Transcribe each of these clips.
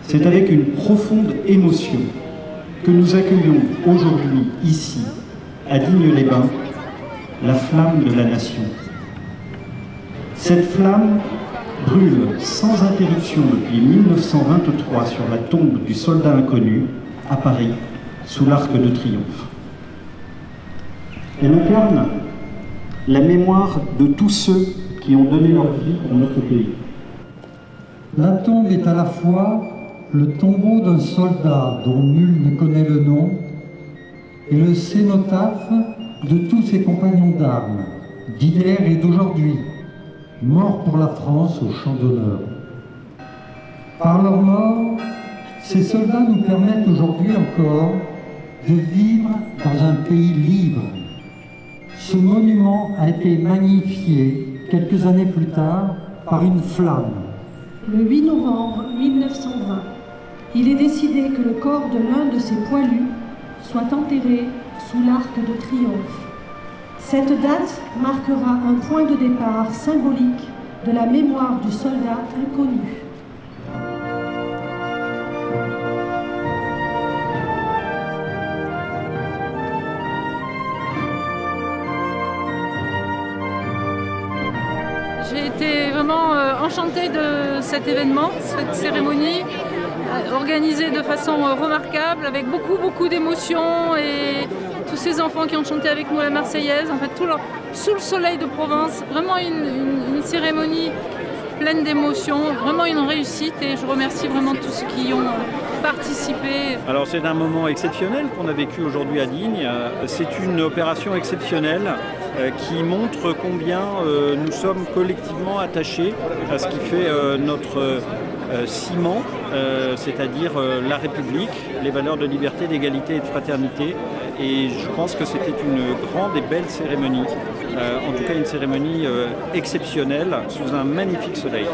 C'est avec une profonde émotion que nous accueillons aujourd'hui, ici, à Digne-les-Bains, la flamme de la nation. Cette flamme brûle sans interruption depuis 1923 sur la tombe du soldat inconnu, à Paris, sous l'Arc de Triomphe. Elle incarne la mémoire de tous ceux qui ont donné leur vie pour notre pays. La tombe est à la fois le tombeau d'un soldat dont nul ne connaît le nom et le cénotaphe de tous ses compagnons d'armes, d'hier et d'aujourd'hui, morts pour la France au champ d'honneur. Par leur mort, ces soldats nous permettent aujourd'hui encore de vivre dans un pays libre. Ce monument a été magnifié quelques années plus tard par une flamme. Le 8 novembre 1920, il est décidé que le corps de l'un de ces poilus soit enterré sous l'Arc de Triomphe. Cette date marquera un point de départ symbolique de la mémoire du soldat inconnu. J'ai été vraiment enchantée de cet événement, cette cérémonie organisée de façon remarquable, avec beaucoup d'émotions et tous ces enfants qui ont chanté avec nous la Marseillaise, en fait sous le soleil de Provence, vraiment une cérémonie pleine d'émotions, vraiment une réussite et je remercie vraiment tous ceux qui y ont participé. Alors c'est un moment exceptionnel qu'on a vécu aujourd'hui à Digne, c'est une opération exceptionnelle qui montre combien nous sommes collectivement attachés à ce qui fait notre ciment, c'est-à-dire la République, les valeurs de liberté, d'égalité et de fraternité. Et je pense que c'était une grande et belle cérémonie, en tout cas une cérémonie exceptionnelle sous un magnifique soleil.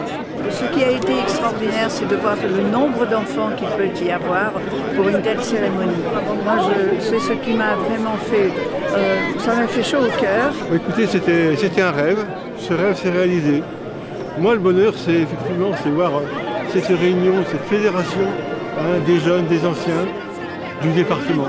Ce qui a été extraordinaire, c'est de voir le nombre d'enfants qu'il peut y avoir pour une telle cérémonie. Moi, c'est ce qui m'a vraiment fait, ça m'a fait chaud au cœur. Écoutez, c'était un rêve, ce rêve s'est réalisé. Moi, le bonheur, c'est effectivement voir cette réunion, cette fédération des jeunes, des anciens, du département.